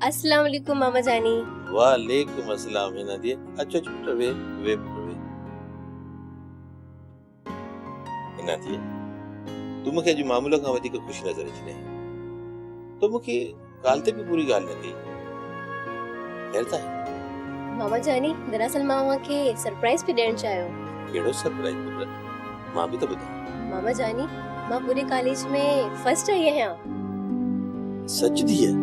अस्सलाम वालेकुम मामा जानी। वालेकुम अस्सलाम हिना दी अचो अचो पुट वे हिना दी तू मूंखे अॼु मामूल खां वधीक ख़ुशि नज़र अची रही तो मूंखे ॻाल्हि ते बि पूरी ॻाल्हि न कई ख़ैर त मामा जानी दरअसल मां के सरप्राइज पे ॾियण चाहियो। कहिड़ो सरप्राइज पुट मां बि त ॿुधां। मामा जानी मां पूरे कॉलेज में फर्स्ट आई आहियां। सच दी है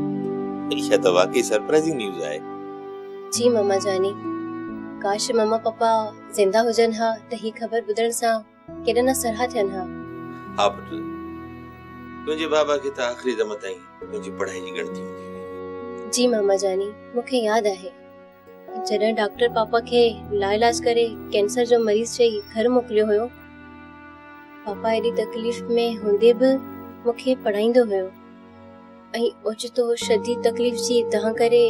इहा त वाकई सरप्राइजिंग न्यूज़ आहे। जी मामा जानी काश मम्मा पापा जिंदा हुजन हा त ही ख़बर ॿुधण सां केॾा न सरहा थियन हा। हा पुट तुंहिंजे बाबा खे त आख़िरी दम ताईं तुंहिंजी पढ़ाई जी ॻणती हूंदी। जी मामा जानी मूंखे यादि आहे जॾहिं डॉक्टर पापा खे लाइलाज करे कैंसर जो मरीज चई घर मोकिलियो हुयो पापा एॾी तकलीफ़ में हूंदे बि मूंखे पढ़ाईंदो हुयो ऐं ओचितो शदीद तकलीफ़ जी तंहिं करे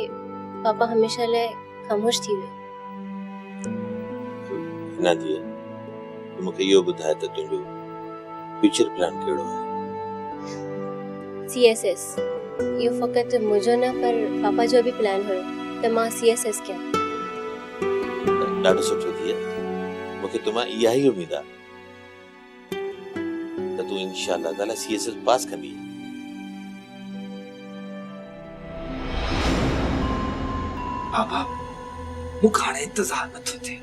पापा हमेशा लाइ ख़ामोश थी वियो। हिना दी तूं मूंखे इहो ॿुधाए त तुंहिंजो फ्यूचर प्लान कहिड़ो आहे? CSS इहो फ़क़ति मुंहिंजो न पर पापा जो बि प्लान हुयो त मां CSS कयां। ॾाढो सुठो थी मूंखे तमां इहा ई उमेद आहे त तूं इंशाअल्लाह ताला CSS पास कंदी। बाबा मूंखे हाणे इंतज़ार नथो थिए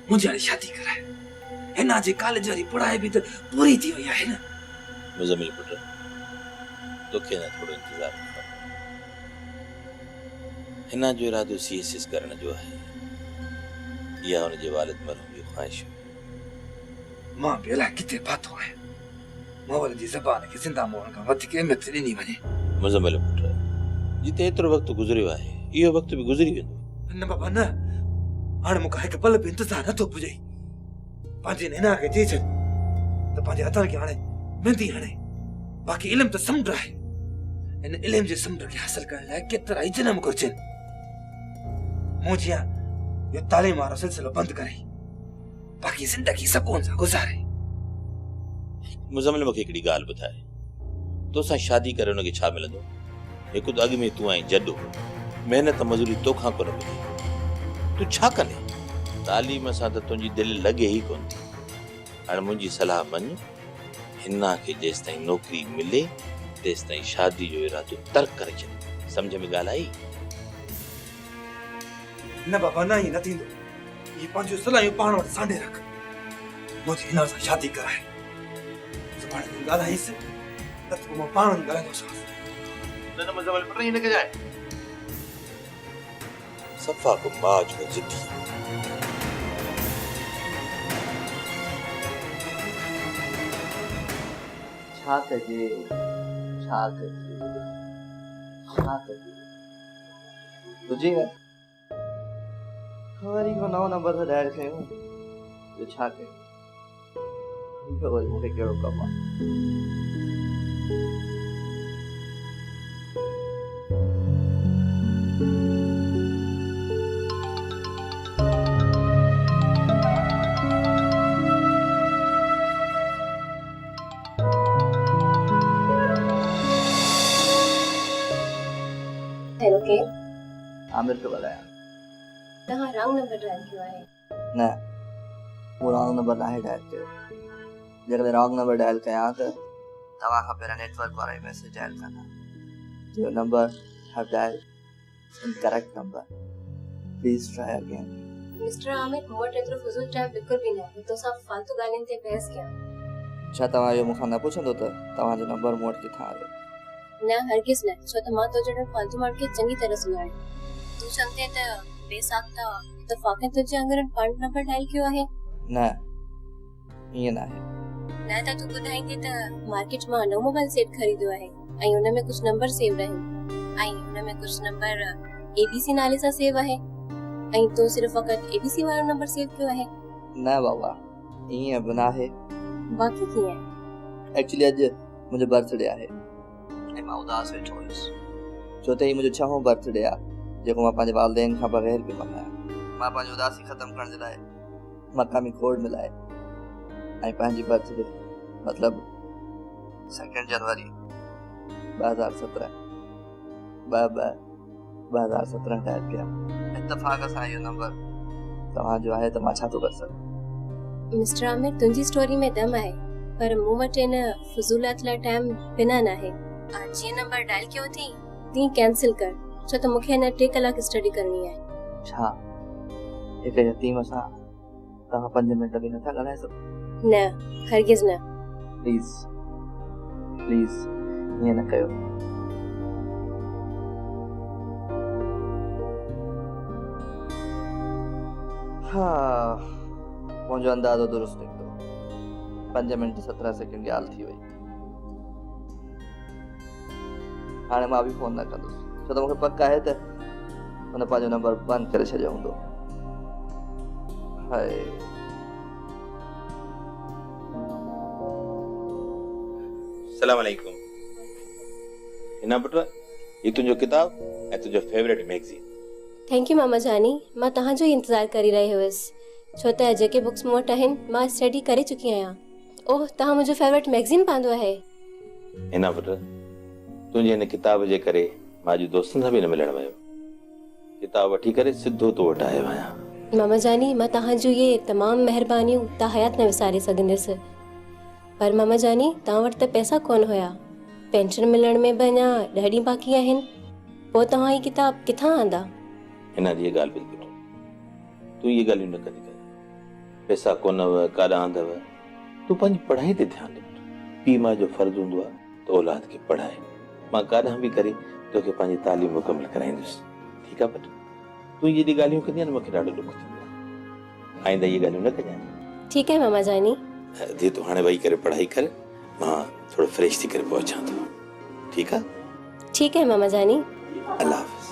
मुंहिंजी हाणे शादी कराए हिन जे कॉलेज वारी पढ़ाई बि त पूरी थी वई आहे न। मुज़म्मिल पुट तोखे न थोरो इंतज़ार हिन जो इरादो CSS करण जो आहे इहा हुनजे वालिद मरहूम जी ख़्वाहिश मां बि अलाए किथे फाथो आहियां मोहर जी ज़बान खे ज़िंदा मोहण खां वधीक अहमियत ॾिनी वञे। मुज़म्मिल पुट जिते एतिरो वक़्तु गुज़रियो आहे इहो वक़्तु बि गुज़री वेंदो। न बाबा न हाणे मूंखे हिकु पल बि इंतज़ार नथो पुॼे पंहिंजे हिना खे चई छॾ त पंहिंजे हथनि खे हाणे मेहंदी हणे बाक़ी इल्मु त समुंड आहे हिन इल्म जे समुंड खे हासिल करण लाइ केतिरा ई जनम घुरिजनि। मूं जीअं इहो तालीम वारो सिलसिलो बंदि करे बाक़ी ज़िंदगी सुकून सां गुज़ारे। मुज़म्मिल मूंखे हिकिड़ी ॻाल्हि ॿुधाए तोसां शादी करे हुनखे छा मिलंदो? हिकु त अॻु में तूं आई जॾो महिनत मज़ूरी तोखां कोन मिली तूं छा कंदे तालीम सां त तुंहिंजी दिलि लॻे ई कोन थी। हाणे मुंहिंजी सलाह मञ हिना खे जेसि ताईं नौकिरी मिले तेसि ताईं शादी जो इरादो तर्क करे छॾ। सम्झ में ॻाल्हि आई? न बाबा न ई न थींदो ये पंहिंजो सलाहियूं पाण वटि सांढे रख मुंहिंजी हिन सां शादी कराए सुभाणे तूं ॻाल्हाईसि त तूं मां पाण ई ॻाल्हाईंदोसांसि। न मुज़म्मिल पुट ईअं न कजांइ सफ़ा को मां जो ज़िद्दी छा कजे तुझे वरी को नओं नंबर सां डायल कयूं तो छा कयूं वरी मूंखे कहिड़ो कमु आहे। हेलो के आमिर पियो ॻाल्हायां। तव्हां रॉन्ग नंबर डायल कयो आहे। न वो रॉन्ग नंबर नाहे डायल कयो जेकॾहिं रॉन्ग नंबर डायल कयां त तव्हां खां पहिरियां नेटवर्क वारा ई मैसेज डायल कंदा your number have dialled incorrect number please try again. Mister Aamir मूं वटि एतिरो फुज़ूल टाइम बिल्कुल भी न आहे तोसां फालतू ॻाल्हियुनि ते बहस कयां। छा तव्हां इहो मूंखां न पुछंदो त तव्हांजो नंबर मूं वटि किथां आयो? न हरगिज़ न छो त मां तो जहिड़ो फालतू माण्हू खे चङी तरह सुञाणे तू चवंदे त बेसाख्ता इत्तफ़ाक़न तुंहिंजे अंदरि पाण नंबर डायल कयो आहे। न ईअं न आहे। न त तू ॿुधाईंदे त मार्केट मां नओं मोबाइल सेट ख़रीदो आहे ऐं हुन में कुझु नंबर सेव आहिनि ऐं हुन में कुझु नंबर ABC नाले सां सेव आहे ऐं तू सिर्फ़ फ़क़ति ABC वारो नंबर सेव कयो आहे। न बाबा ईअं बि न आहे। बाक़ी कीअं आहे? एक्चुअली अॼु मुंहिंजो बर्थडे आहे ऐं मां उदास वेठो हुयुसि छो त ही मुंहिंजो 6हों बर्थडे आहे जेको मां पंहिंजे वालिदैन खां बग़ैर बि मल्हायां। मां पंहिंजी उदासी ख़तमु करण जे लाइ मक़ामी कोड मिलाए ऐं पंहिंजी बर्थडे मतिलबु 2 जनवरी 2017 22 2017 टाइप पिया इत्तेफाक सां इहो नंबर तव्हांजो आहे त मां छा थो करे सघां। मिस्टर आमिर तुंहिंजी स्टोरी में दम आहे पर मूं वटि इन फज़ूलात लाइ टाइम बिना न आहे। जीअं नंबर डायल कयो थी तीअं कैंसिल कर छो त मूंखे अञा 3 कलाक स्टडी करणी आहे। छा हिक यतीम सां तव्हां 5 मिंट बि नथा ॻाल्हाए सघो? न हरगिज़ न। प्लीज़ प्लीज़ ईअं न कयो। हा मुंहिंजो अंदाज़ो दुरुस्त निकितो। 5 मिंट 17 सेकंड ॻाल्हि थी वई। हाणे मां बि फोन न कंदुसि छो त मूंखे पक आहे त हुन पंहिंजो नंबर बंदि करे छॾियो हूंदो। हाय सलाम अलैकुम। हिना पुट ये तुंहिंजो किताब ऐं तुंहिंजो फेवरेट मैगज़ीन। थैंक यू मामा जानी। मां तव्हांजो ई इंतज़ारु करे रही हुयसि छो त जेके बुक्स मूं वटि आहिनि मां स्टडी करे चुकी आहियां। ओह तव्हां मुंहिंजो फेवरेट मैगज़ीन पांदो आहे। हिना पुट तुंहिंजे हिन किताब जे करे मां अॼु दोस्तनि सां बि न मिलण वियो। किताब वठी करे सिधो तो वटि आयो आहियां। मामा जानी मां तव्हांजो इहे तमामु महिरबानियूं हयात न विसारे सघंदसि पर मामा जानी तव्हां वटि त पैसा कोन हुया। पेंशन मिलण में बि अञा 10 ॾींहं बाक़ी आहिनि। पोइ तव्हां ही किताब किथां आंदा? हिन जी ॻाल्हि बिल्कुलु तूं इहे ॻाल्हियूं न कंदी कर। पैसा कोन हुआ काॾां आंदव तूं पंहिंजी पढ़ाई ते ध्यानु ॾे। पीउ माउ जो फर्ज़ु हूंदो आहे त औलाद खे पढ़ाए। मां काॾां बि करे तोखे पंहिंजी तालीम मुकमल कराईंदुसि। ठीकु आहे पुट तूं इहे ॻाल्हियूं कंदी न मूंखे ॾाढो ॾुख थींदो आहे। आईंदा इहे ॻाल्हियूं न कजांइ। ठीकु आहे मामा जानी। जी तूं हाणे वेही करे पढ़ाई कर मां थोरो फ्रेश थी करे पहुचां थो। ठीकु आहे? ठीकु है मामा जानी। अल्लाह हाफ़िज़।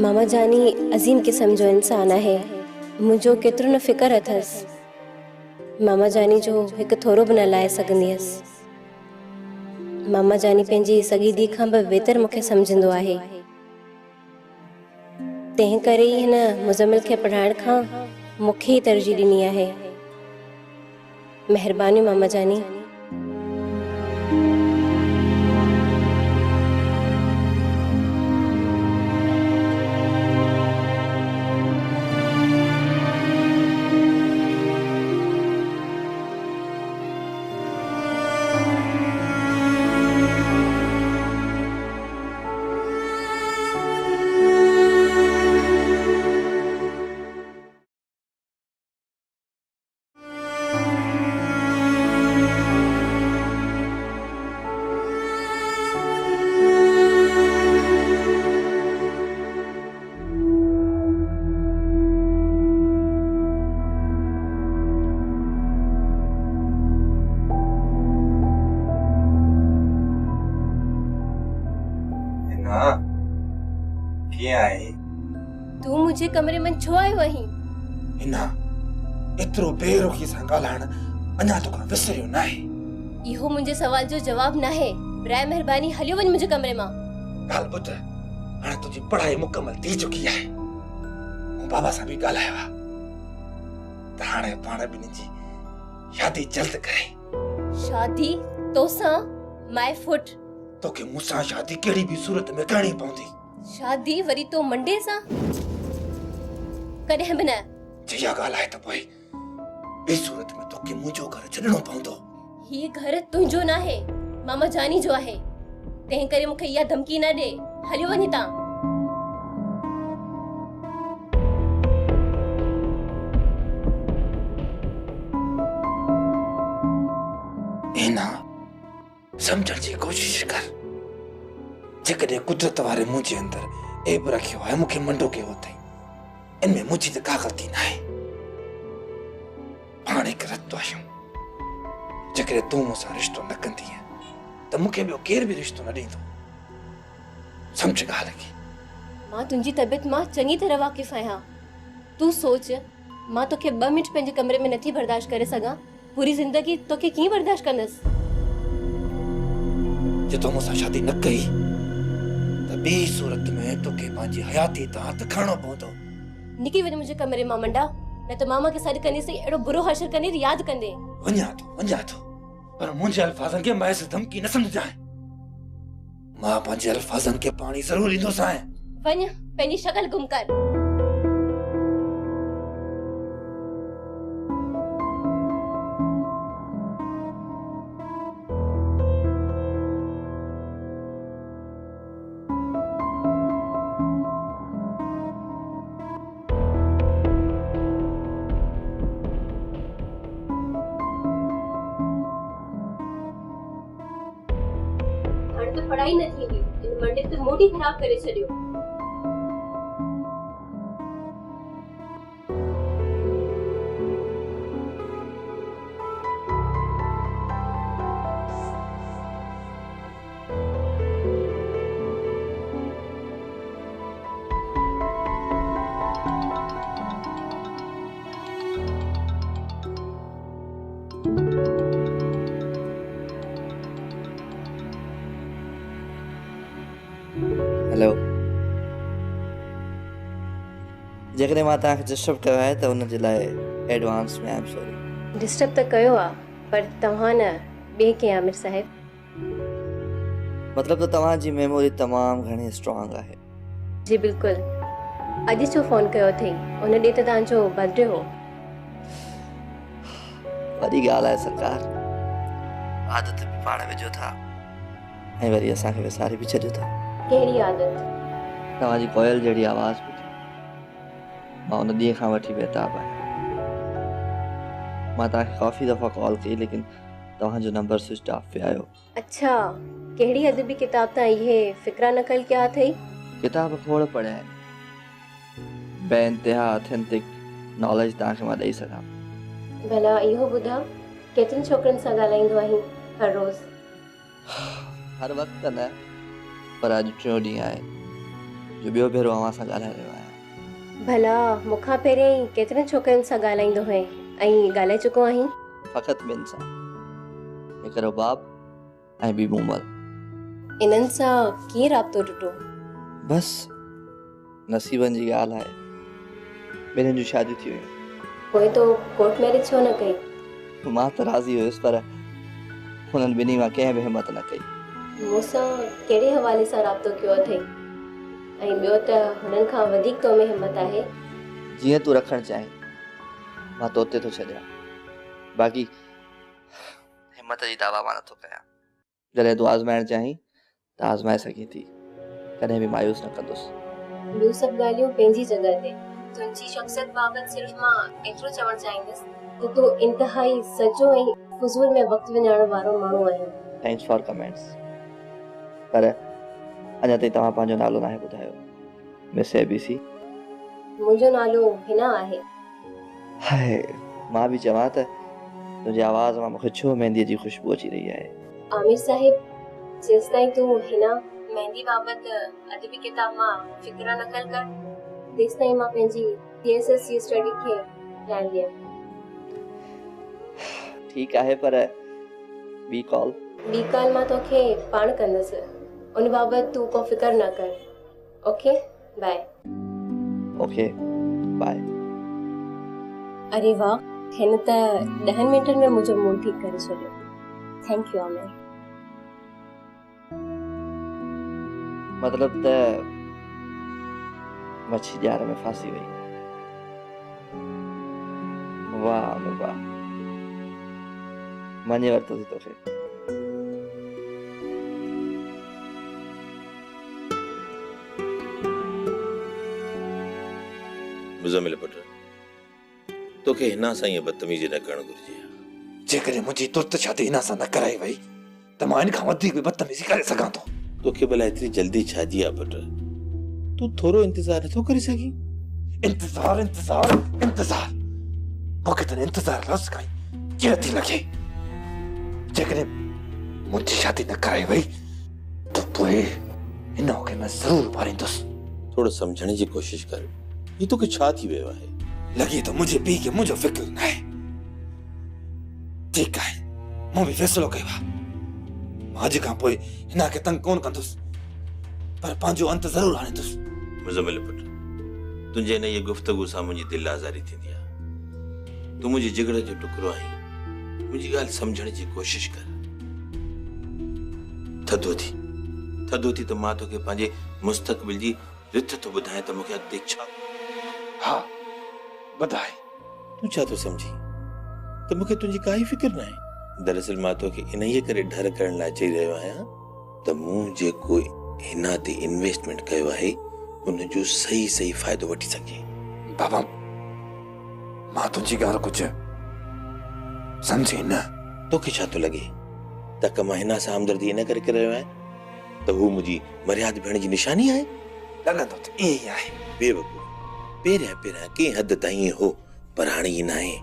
मामा जानी अज़ीम क़िस्म जो इंसान है। मुझो केतिरो न फ़िक्र अथस। मामा जानी जो हिकु थोरो बि न लाए सघंदी हुअसि। मामा जानी पंहिंजी सॻी धी खां बि बहितर मूंखे सम्झंदो आहे। तंहिं करे ई हिन मुज़मिल खे पढ़ाइण खां मूंखे ई तरजीह ॾिनी आहे। महिरबानी मामा जानी। तू मुझे कमरे में छो आयो वहीं? हिना एतिरो बेरुखी सां ॻाल्हाइण अञा तोखां विसरियो न आहे। इहो मुंहिंजे सवाल जो जवाब न आहे। बराए महिरबानी हलियो वञ मुंहिंजे कमरे मां। ॻाल्हि ॿुध हाणे तुंहिंजी पढ़ाई मुकमल थी चुकी आहे। मूं बाबा सां बि ॻाल्हायो आहे त हाणे पाण ॿिन्हिनि जी शादी जल्द करे। शादी तोसां? My foot. तोखे मूंसां शादी कहिड़ी बि सूरत में करणी पवंदी। शादी वरी तो मंडे सां? कॾहिं बि न। जिया ॻाल्हि आहे त पोइ ॿी सूरत में तोखे मुंहिंजो घर छॾणो पवंदो। हीउ घर तुंहिंजो न आहे मामा जानी जो आहे। तंहिं करे मूंखे इहा धमकी न ॾे। हलियो वञ हितां। हिना समझण जी कोशिश कर। जेकॾहिं कुदरत वारे मुंहिंजे अंदरि ऐब रखियो आहे मूंखे मंडो कयो अथई इनमें मुंहिंजी त का ग़लती न आहे। पाण हिकु रस्तो आहियूं। जेकॾहिं तूं मूंसां रिश्तो न कंदी त मूंखे ॿियो केर बि रिश्तो न ॾींदो। समझ ॻाल्हि खे। मां तुंहिंजी तबियत मां चङी तरह वाक़िफ़ आहियां। तूं सोच मां तोखे 2 मिंट पंहिंजे कमरे में नथी बर्दाश्त करे सघां। पूरी ज़िंदगी तोखे कीअं बर्दाश्त कंदसि? जे तो मूंसां शादी न कई त ॿी सूरत में तोखे पंहिंजी हयाती तां हथ खणणो पवंदो। निकिरी वञ मुंहिंजे कमरे मां मंडा, न त मामा खे सॾु कंदीसीं, अहिड़ो बुरो हशर कंदी यादि कंदे। वञा थो पर मुंहिंजे अल्फाज़नि खे महज़ धमकी न सम्झाए। मां पंहिंजे अल्फाज़नि खे पाणी ज़रूर ॾींदोसि। वञ पंहिंजी शक्ल गुम कर। पढ़ाई न थींदी, इन मंडे ते मूड ही खराब करे छॾियो। हेलो, जेकॾहिं मां तव्हांखे डिस्टर्ब कयो आहे त हुन जे लाइ एडवांस में आई एम सॉरी। डिस्टर्ब त कयो आहे, पर तव्हां न ॿिए कंहिं आमिर साहिब। मतिलबु त तव्हांजी मेमोरी तमामु घणी स्ट्रॉन्ग आहे। जी बिल्कुलु। अॼु छो फोन कयो अथई? उन ॾींहुं त तव्हांजो बर्थडे हो। वॾी ॻाल्हि आहे सरकार, आदत बि पाण विझो था ऐं वरी असांखे विसारे बि छॾियो था। कहिड़ी आदत? तव्हांजी कोयल जहिड़ी आवाज़ ॿुधी मां उन ॾींहं खां वठी बेताब आहियां। मां तव्हांखे काफ़ी दफ़ा कॉल कई लेकिन तव्हांजो नंबर स्विच ऑफ पे आयो। अच्छा, कहिड़ी अदबी किताब तां इहे फ़िक्रा नकल कया अथई? किताब खोड़ पढ़िया आहिनि, बेइंतिहा ऑथेंटिक नॉलेज तव्हांखे मां ॾेई सघां। भला इहो ॿुधा, केतिरनि छोकिरनि सां ॻाल्हाईंदो आहीं हर रोज़? हर वक़्तु न, पर अॼु टियों ॾींहुं आहे जो ॿियो भेरो अव्हां सां ॻाल्हाए रहियो आहियां। भला मूंखां पहिरियों केतिरनि छोकिरनि सां ॻाल्हाईंदो हुए ऐं ॻाल्हाए चुको आहीं? फ़क़ति ॿिनि सां, हिकिड़ो बाप ऐं ॿी मूमल। इन्हनि सां कीअं राब्तो टुटो? बसि नसीबनि जी ॻाल्हि आहे, ॿिन्हिनि जूं शादियूं थी वियूं। पोइ तो कोर्ट मैरिज छो न कई? मां त राज़ी हुयुसि पर हुननि ॿिन्ही मां कंहिं बि हिमत न कई। मूंसां कहिड़े हवाले सां राब्तो कयो अथई? ऐं ॿियो त हुननि खां वधीक तो में हिमत आहे। जीअं तूं रखणु चाहीं मां तोते थो छॾियां, बाक़ी हिमत जी दावा मां नथो कयां। जॾहिं तूं आज़माइणु चाहीं त आज़माए सघीं थी, कॾहिं बि मायूस न कंदुसि। ॿियूं सभु ॻाल्हियूं पंहिंजी जॻह ते। तुंहिंजी शख़्सियत बाबति सिर्फ़ मां एतिरो चवणु चाहींदसि त तूं इंतिहाई सचो ऐं फुज़ूल में वक़्तु विञाइण वारो माण्हू आहीं। थैंक्स फॉर कमेंट्स, पर अञा ताईं तव्हां पंहिंजो नालो नाहे ॿुधायो। Miss ABC. मुंहिंजो नालो हिना आहे। हाय, मां बि चवां त तुंहिंजी आवाज़ मां मूंखे छो मेहंदीअ जी ख़ुशबू अची रही आहे। आमिर साहिब, जेसिताईं तूं हिना मेहंदी बाबति अदबी किताब मां फ़िक्रा नकल कर, तेसिताईं मां पंहिंजी CSS जी स्टडी खे ध्यानु ॾियां। ठीकु आहे, पर ॿी कॉल मां तोखे पाण कंदसि। उन बाबति तूं को फ़िक्र न कर। Okay bye. Okay bye. अरे वाह, हिन त 10 मिंटनि में मुंहिंजो मूड ठीकु करे छॾियो। Thank U Aamir. मतलब त मच्छी जार में फांसी वही। वाह वाह, मने वरतो थी तोखे। मुज़मिल पुट, तोखे हिना सां ईअं बदतमीज़ी न करणु घुरिजे। जेकॾहिं मुंहिंजी तुर्त शादी हिन सां न कराई वई त मां इन खां वधीक बदतमीज़ी करे सघां थो। तोखे भला एतिरी जल्दी छाजी आहे पुट? तूं थोरो इंतज़ार नथो करे सघीं? इंतज़ार इंतज़ार इंतज़ार, मूंखे त इंतज़ार लफ़्ज़ खां ई चिड़ थी लॻे। जेकॾहिं मुंहिंजी शादी न कराई वई त पोइ हिन खे मैं ज़रूर मारींदुसि। थोरो सम्झण जी कोशिश कर, ही तोखे छा थी वियो आहे? लॻे थो मुंहिंजे पीउ खे मुंहिंजो फ़िक्र न आहे। ठीकु आहे, मूं बि फ़ैसिलो कयो आहे। अॼु खां पोइ हिन खे तंग कोन कंदुसि पर पंहिंजो अंत ज़रूरु आणींदुसि। मुज़म्मिल पुट, तुंहिंजे हिन इहे गुफ़्तगू सां मुंहिंजी दिलि आज़ारी थींदी आहे। तूं मुंहिंजे जिगर जो टुकड़ो आहीं, मुंहिंजी ॻाल्हि सम्झण जी कोशिशि कर। थधो थी त मां तोखे पंहिंजे मुस्तक़बिल जी रिथ थो ॿुधायां त मूंखे अॻिते छा। हा ॿुधाए। तूं छा थो सम्झी त मूंखे तुंहिंजी काई फिक्र न आहे? दरअसल मां तोखे इन ई करे डर करण लाइ चई रहियो आहियां त मूं जेको हिन ते इन्वेस्टमेंट कयो आहे उन जो सही फ़ाइदो वठी सघे। बाबा मां तुंहिंजी ॻाल्हि कुझु सम्झी न। तोखे छा थो लॻे त मां हिन सां हमदर्दी इन करे रहियो आहियां त हू मुंहिंजी मर्याद भेण जी निशानी आहे? लॻंदो त ईअं ई आहे। बेवकूफ़, पहिरियां कंहिं हद ताईं हो, पर हाणे ईअं न आहे।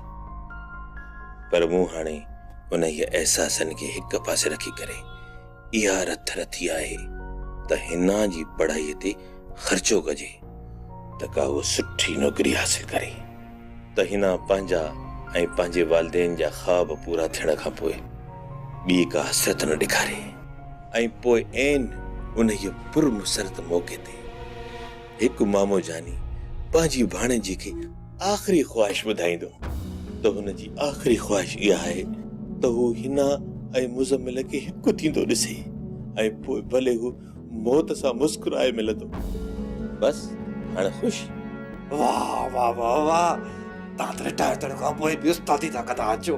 पर मूं हाणे उन जे एहसासनि खे हिक पासे रखी करे इहा रथ रथी आहे त हिन जी पढ़ाईअ ते ख़र्चो कजे त का उहा सुठी नौकरी हासिल करे, त हिन पंहिंजा ऐं पंहिंजे वालिदेन जा ख़्वाब पूरा थियण खां पोइ ॿी का हसरत न ॾेखारे ऐं पोइ ऐन उन जे पुरमुसरत मौक़े ते हिकु मामो जानी पंहिंजी भाणेजी खे आख़िरी ख़्वाहिश ॿुधाईंदो त हुन जी आख़िरी ख़्वाहिश इहा आहे त हू हिन ऐं मुज़म्मिल खे हिकु थींदो ॾिसे ऐं पोइ भले हू मौत सां मुस्कुराए मिलंदो। बसि हाणे ख़ुशि? वाह वाह वाह वाह, तव्हां त रिटायर थियण खां पोइ बि उस्तादी था कंदा अचो।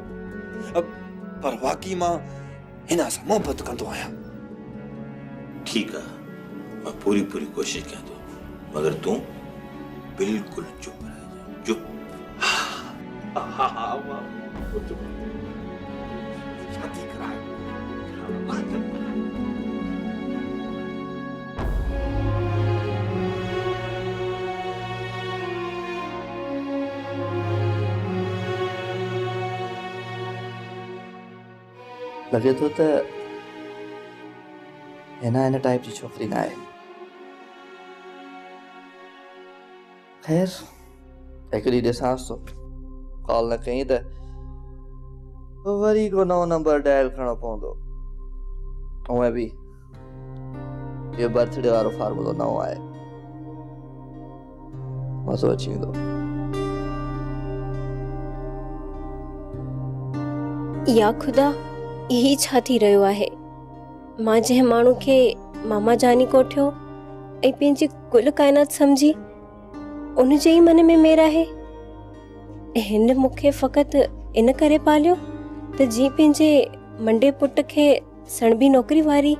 पर वाक़ई मां हिन सां मोहबत कंदो आहियां। ठीकु आहे, मां पूरी कोशिशि कयां थो, मगर तूं बिल्कुलु चुप रहिजांइ, चुप। शादी कराए। लॻे थो त हिन टाइप जी छोकिरी न आहे। ख़ैर हिकु ॾींहुं ॾिसांसि थो, कॉल न कई त वरी को नओं नंबर डायल करणो पवंदो। उहे बि इहो बर्थडे वारो फार्मूलो नओं आहे, मज़ो अची वेंदो। या ख़ुदा, यही छा थी रहियो आहे? मां जंहिं माण्हू खे मामा जानी कोठियो ऐं पंहिंजी कुल काइनात सम्झी उन जे ई मन में मेर आहे। हिन मूंखे फ़क़ति इन करे पालियो त जीअं पंहिंजे मंडे पुट खे सणबी नौकरी वारी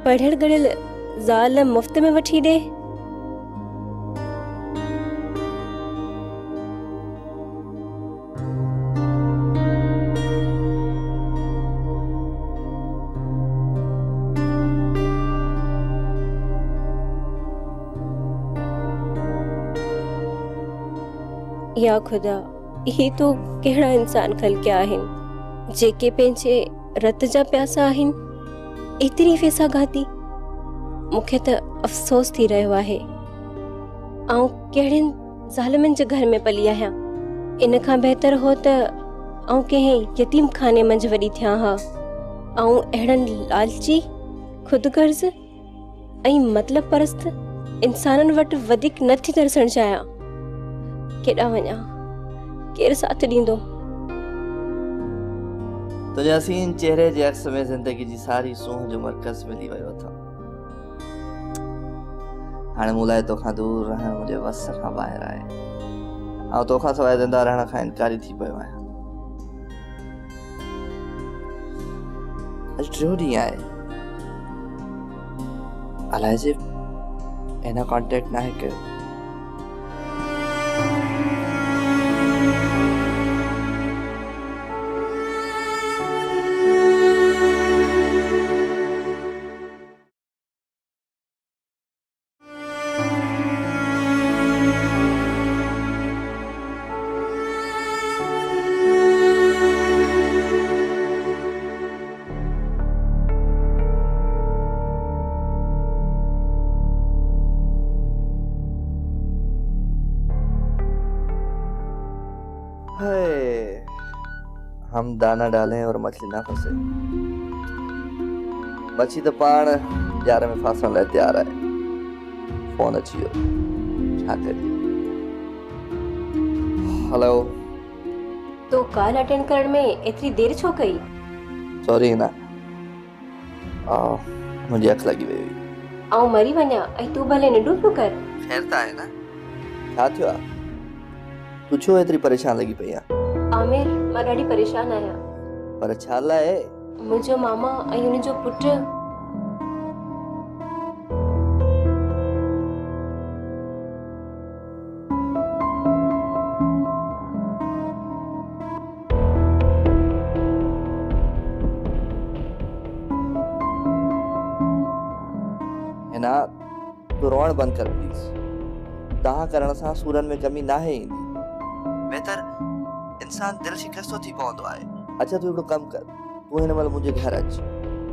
पढ़ियल गढ़ियल ज़ाल मुफ़्त में वठी ॾे। या ख़ुदा, इहे तो कहिड़ा इंसान खलकिया आहिनि जेके पंहिंजे रत जा प्यासा आहिनि। एतिरी फेसाघाती, मूंखे त अफ़सोस थी रहियो आहे। आऊं कहिड़नि ज़ालिमनि जे घर में पली आहियां। इन खां बहितर हो त आऊं कंहिं यतीम खाने मंझि वॾी थियां हा। आऊं अहिड़नि लालची, ख़ुदगर्ज़ ऐं मतलब परस्त इंसाननि वटि वधीक नथी तरसणु चाहियां। केॾा वञा, केरु साथ ॾींदो? तुंहिंजे हसीन चेहरे जे अक्स में ज़िंदगी जी सारी सूंह जो मर्कज़ मिली वियो अथव। हाणे मूं लाइ तोखां दूर रहणु मुंहिंजे वस खां ॿाहिरि आहे। ऐं तोखां सवाइ ज़िंदा रहण खां इनकारी थी पियो आहियां। अॼु टियों ॾींहुं आहे, अलाए जे हिन कॉन्टेक्ट नाहे कयो। हाय, हम दाना डालें और मछली ना फंसे। बची त पाण यार में फासण लाइ तैयार आहे। फोन अची वियो, छा करिए। हेलो, तो कॉल अटेंड करण में एतिरी देर छो कई? सॉरी हिना, मुंहिंजी अखि लॻी वई हुई। आऊं मरी वञा ऐं तूं भले निंढूं पियो कर। ख़ैर त आहे न, छा थियो आहे? तूं छो एतिरी परेशान लॻी पई आहे? आमिर, मां ॾाढी परेशान आहियां। पर छा लाइ? मुंहिंजो मामा ऐं हुनजो पुटु हिना, तूं रोअण बंदि कर प्लीज़। तव्हां करण सां सूरनि में कमी नाहे ईंदी। बहितर इंसान दिलि शिकस्तो थी पवंदो आहे। अच्छा तूं हिकिड़ो कमु कर, तूं हिन महिल मुंहिंजे घर अच,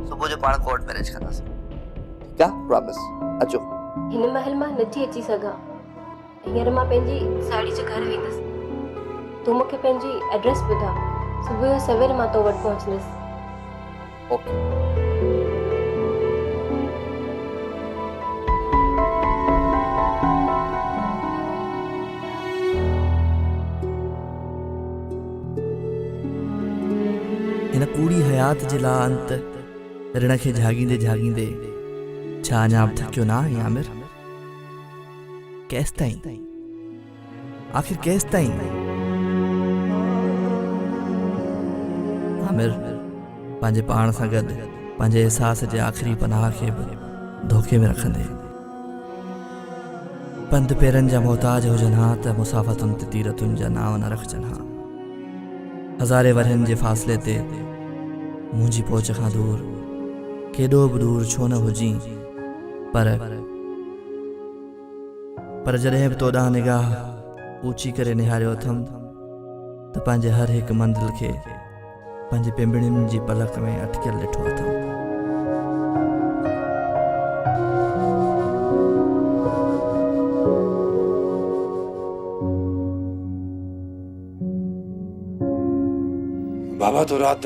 सुबुह जो पाण कोर्ट मैरिज कंदासीं, ठीकु आहे? प्रॉमिस, अचो। हिन महिल मां नथी अची सघां। हींअर मां पंहिंजी साहेड़ी जे घर वेंदसि। तूं मूंखे पंहिंजी एड्रेस ॿुधा, सुबुह जो सवेल मां तो वटि पहुचंदसि। ओके। हिन कूड़ी हयात जे लाइ अंत ऋण खे जाॻींदे जाॻींदे छा अञा बि थकियो न आहीं आमिर? केसि ताईं? आख़िर केसि ताईं? आमिर, पंहिंजे पाण सां गॾु पंहिंजे अहसास जे आख़िरी पनाह खे बि धोखे में रखंदे पंध पेरनि जा मोहताज हुजनि हा त मुसाफ़तुनि ते तीरतुनि जा नाव न रखजनि हा। हज़ारे वरहनि जे फ़ासिले ते मुंहिंजी पहुच खां दूर केॾो बि दूर छो न हुजी, पर जॾहिं बि तोॾां निगाह ऊची करे निहारियो अथमि त पंहिंजे हर हिकु मंज़िल खे पंहिंजे पिंबड़ियुनि जी पलक में अटकियल ॾिठो अथमि। बाबा तो रात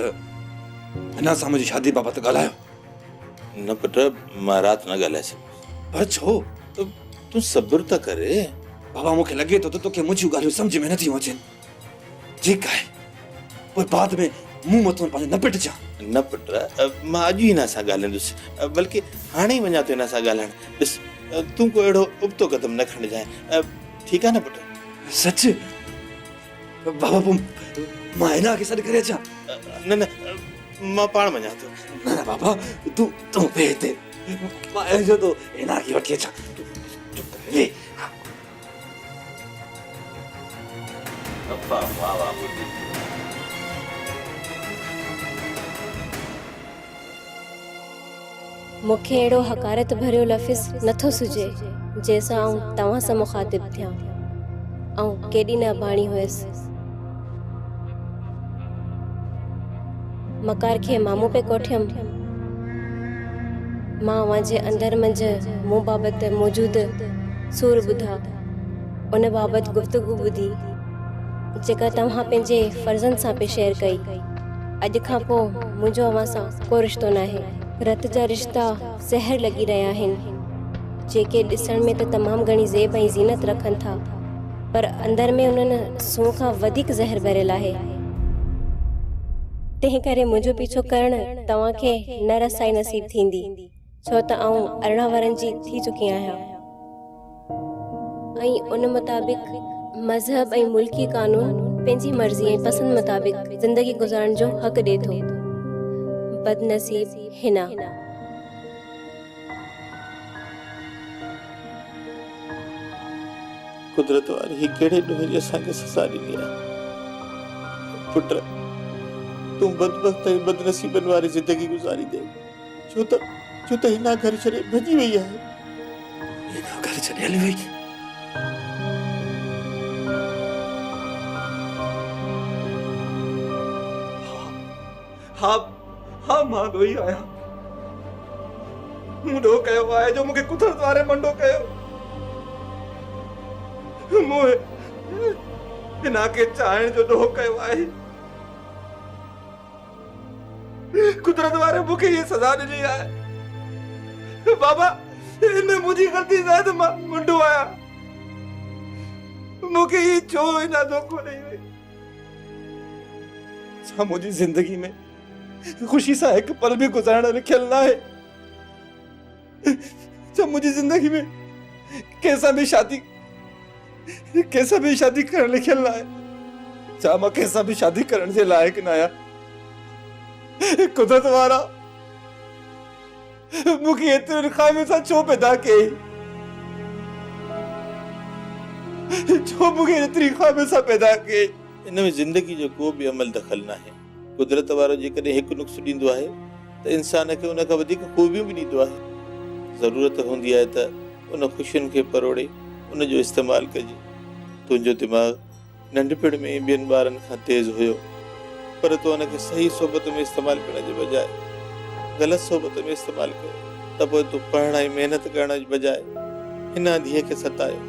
हिना सां मुंहिंजी शादी बाबति ॻाल्हायो? न पुट, मां राति न ॻाल्हाए सघुसि। पर छो? तूं सब्र त करे। बाबा मूंखे लॻे थो त तोखे मुंहिंजियूं ॻाल्हियूं सम्झ में नथियूं अचनि। ठीकु आहे, पर बाद में मूं मथां पंहिंजो न पिटिजां। न पुट, मां अॼु ई हिन सां ॻाल्हाईंदुसि, बल्कि हाणे ई वञा थो हिन सां ॻाल्हाइण। ॾिस, तूं को अहिड़ो उबतो क़दम न खणिजांइ, ठीकु आहे न पुट? सच? बाबा पोइ मां हिना खे सॾु करे अचां? न न, मां पाण वञा थो। न न बाबा, तूं वे हिते, मां जो तो हिना खे वठी अचां। वे। मूंखे अहिड़ो हकारत भरियो लफ़्ज़ नथो सुझे जंहिंसां आऊं तव्हां सां मुखातिब थियां। ऐं केॾी न अबाणी हुयसि। मकार खे मामू पे कोठियमि। मां वांजे अंदर मंझ मूं बाबति मौजूदु सूर ॿुधा, उन बाबति गुफ़्तगू ॿुधी जेका तव्हां पंहिंजे फ़र्ज़नि सां पे शेयर कई। अॼु खां पोइ मुंहिंजो अव्हां सां को रिश्तो न आहे। रत जा रिश्ता ज़हर लॻी रहिया आहिनि, जेके ॾिसण में त तमामु घणी ज़ेब ऐं ज़ीनत रखनि था, पर अंदर में उन्हनि सूंह खां वधीक ज़हर भरियल आहे। तंहिं करे मुंहिंजो पीछो करणु तव्हांखे न रसाई नसीब थींदी, छो त आऊं 18 वरनि जी थी चुकी आहियां ऐं उन मुताबिक़ मज़हब ऐं मुल्की कानून पंहिंजी मर्ज़ी ऐं पसंदि मुताबिक़ ज़िंदगी गुज़ारण जो हक़ ॾिए थो। बदनसीब हिना। कुदरत वारी ही कहिड़े ॾोहे जी असांखे सज़ा ॾिनी आहे। पुट, तूं बदबख्त ऐं बदनसीबनि वारी ज़िंदगी गुज़ारी दे, छो त हिना घर छॾे भॼी वई आहे। हिना घर छॾे हली वई? हाँ, मां ॾोही आहियां। मुंडो कयो आहे जो मूंखे कुदरत वारे मंडो कयो। मूं हिना खे चाहण जो ॾोह कयो आहे। कुदरत वारे मूंखे ये सज़ा ॾिनी आहे। बाबा इनमें मुझी गलती ज़्यादा मुंडो आया मुझे ये छो इना धोखो नहीं हुई सा मुझी जिंदगी में खुशी सा एक पल भी गुजारना लिखल ना है जब मुझी जिंदगी में कैसा भी शादी करने लिखल ना है चाहे मैं कैसा भी शादी करने से लायक ना आया कुदरत वाला मुझे इतने खामे सा छो पैदा के जो मुझे इतनी खामे सा पैदा के इनमें जिंदगी जो को भी अमल दखल ना है कुदरत वारो जेकॾहिं हिकु नुक्स ॾींदो आहे त इंसान खे उन खां वधीक खूबियूं बि ॾींदो आहे ज़रूरत हूंदी आहे त उन ख़ुशियुनि खे परोड़े उन जो इस्तेमालु कजे तुंहिंजो दिमाग़ नंढपिण में ॿियनि ॿारनि खां तेज़ हुयो पर तूं उनखे सही सोबत में इस्तेमालु करण जे बजाए ग़लति सोबत में इस्तेमालु कयो त पोइ तूं पढ़ण ऐं महिनत करण जे बजाए हिन धीअ खे सतायो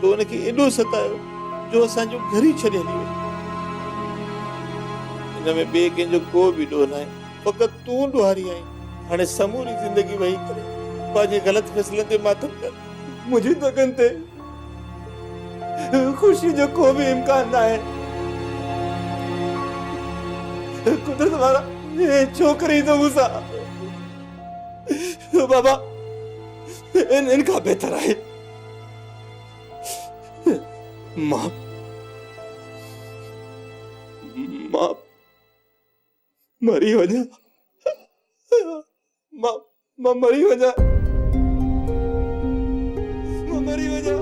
तूं उनखे एॾो सतायो जो असांजो घर ई छॾे हली वियो इनमें ॿिए कंहिंजो को बि ॾोह न आहे फ़क़ति तूं ॾोहारी आहीं हाणे समूरी ज़िंदगी वेही करे पंहिंजे ग़लति फ़ैसिलनि ते मातम कर मुझे दगन ते खुशी जो को भी इम्कान ना है कुदरत वाला ये छोकरी तो मुसा बाबा इनका बेहतर है माँ मरी हो जा माँ मरी हो जा मरी हो जा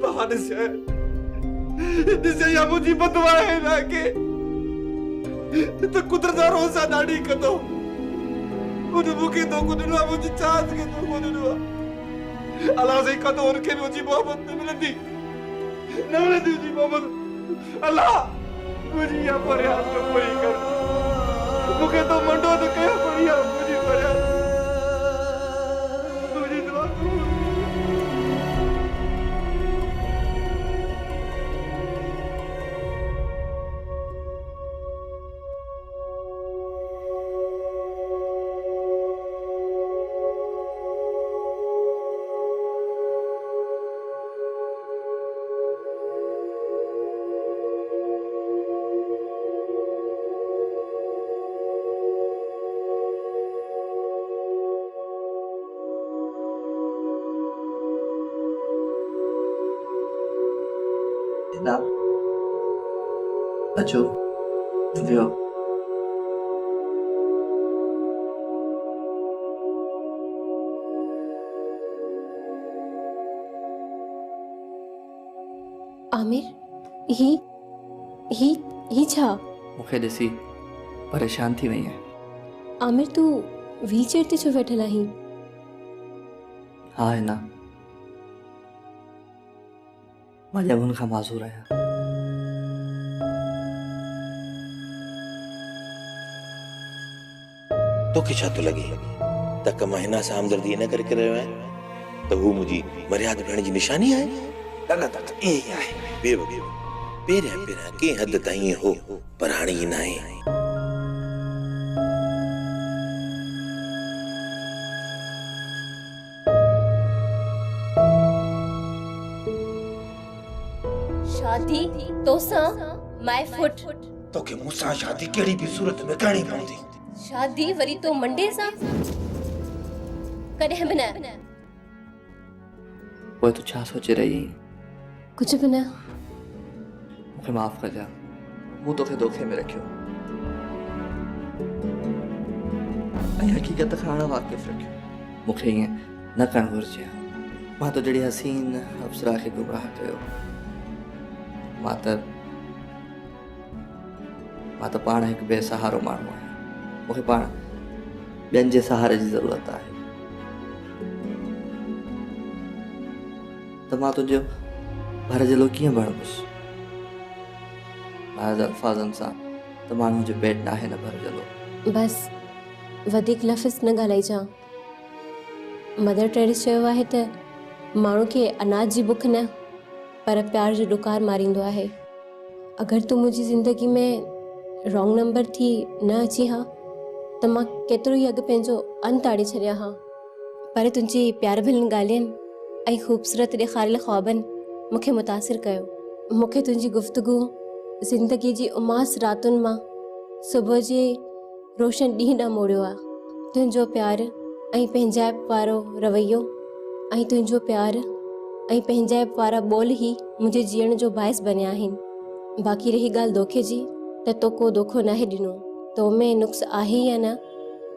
बाहर से या मुझी बदवाए ना के तो कुदरत रोज़ा दाढ़ी कदो उन मुके तो कुदरत मुझे चांद के तो कुदरत अल्लाह से कदो उनके मुझी मोहब्बत में मिलती न मिलती मुझी मोहब्बत अल्लाह मुझे या फरियाद को पूरी कर मुके तो मंडो तो क्या फरियाद मुझे फरियाद मुझे दुआ ना अचो वियो आमिर ही छा मूंखे ॾिसी परेशान थी वई आहे आमिर तू व्हीलचेयर ते छो वेठल आहीं हा है ना मां जब खां माज़ूर आहियां तोखे छा थो लॻे त कम हिन सां हमदर्दी इन करे रहियो आहियां त हू मुंहिंजी मर्यादा ॾियण जी निशानी आहे लॻंदो त ईअं ई आहे पहिरियां कंहिं हद ताईं हो पर हाणे ई न आहे शादी तोसां माय फुट तोखे मूंसां शादी कहिड़ी बि सूरत में करणी पवंदी शादी वरी तो मंडे सां कॾहिं बि न पोइ तूं छा सोचे रही आहीं कुझु बि न मूंखे माफ़ कजां मूं तोखे धोखे में रखियो ऐं हक़ीक़त खां वाक़िफ़ रखियो मूंखे ईअं न करणु घुरिजे मां तो जहिड़ी हसीन अप्सरा खे गुमराह कयो मां त पाण हिकु बेसहारो माण्हू आहियां मूंखे पाण ॿियनि जे सहारे जी ज़रूरत आहे त मां तुंहिंजो भर जलो कीअं भरंदुसि महज़ अल्फाज़नि सां त माण्हू जो पेट नाहे न भर जलो बस वधीक लफ़्ज़ न ॻाल्हाइजां मदर टेरेसा चयो आहे त माण्हू खे अनाज जी बुख न पर प्यार जो डुकार मारींदो आहे। अगरि तूं मुंहिंजी ज़िंदगी में रॉन्ग नंबर थी न अची हा त मां केतिरो ई अॻु पंहिंजो अंत आड़े छॾिया हा, पर तुंहिंजी प्यार भरियलु ॻाल्हियुनि ऐं ख़ूबसूरत ॾेखारियल ख़्वाबनि मूंखे मुतासिर कयो। मूंखे तुंहिंजी गुफ़्तगू ज़िंदगी जी उमास रातुनि मां सुबुह जे रोशन ॾींहं ॾांहुं मोड़ियो आहे। तुंहिंजो प्यार ऐं पंहिंजाइप वारो रवैयो ऐं तुंहिंजो प्यार ऐं पंहिंजाइप वारा ॿोल ई मुंहिंजे जीअण जो बाहिस बनिया आहिनि। बाक़ी रही ॻाल्हि दोखे जी त तो को दोखो नाहे ॾिनो, तो में नुक्स आहे या न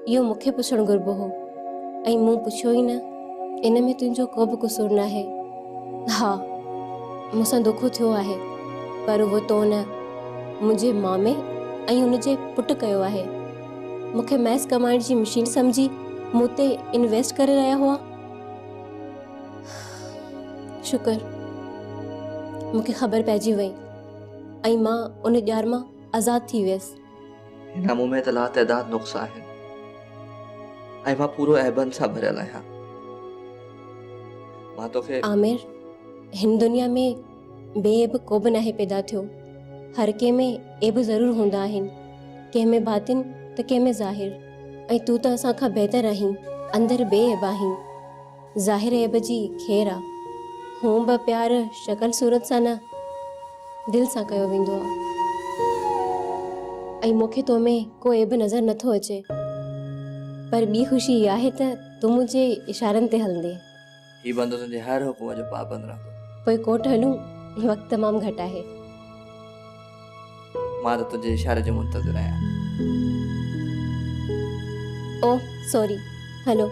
इहो मूंखे पुछणु घुरिबो हो ऐं मूं पुछियो ई न। इन में तुंहिंजो को बि क़सूरु न आहे। हा, मूंसां दोखो थियो आहे पर उहो तो न मुंहिंजे मामे ऐं हुनजे पुटु कयो आहे। मूंखे मैस कमाइण जी मशीन सम्झी मूं ते इन्वेस्ट करे रहिया हुआ। शुक्र मूंखे ख़बर पइजी वई ऐं मां उन ॼार मां आज़ादु थी वियसि। हिन मूं में त लातइदाद नुक्स आहिनि ऐं मां पूरो ऐबनि सां भरियल आहियां। मां तोखे आमिर, हिन दुनिया में बेऐब को बि नाहे पैदा थियो। हर कंहिं में ऐब ज़रूरु हूंदा आहिनि, कंहिं में बातिन त कंहिं में ज़ाहिर। ऐं तूं त असां खां बहितर आहीं, अंदरि बेऐब आहीं। ज़ाहिर ऐब जी ख़ैर आहे, हूं बि प्यार शक्ल सूरत सां न दिलि सां कयो वेंदो आहे। ऐं मूंखे तो में को ऐब नज़र नथो अचे, पर ॿी ख़ुशी इहा आहे त तूं मुंहिंजे इशारनि ते हलंदे। ही बंदो तुंहिंजे हर हुकुम जो पाबंद रहंदो। पोइ कोर्ट हलूं, वक़्तु तमामु घटि आहे। मां त तुंहिंजे इशारे जो मुंतज़िर आहियां। ओह सॉरी, हलो।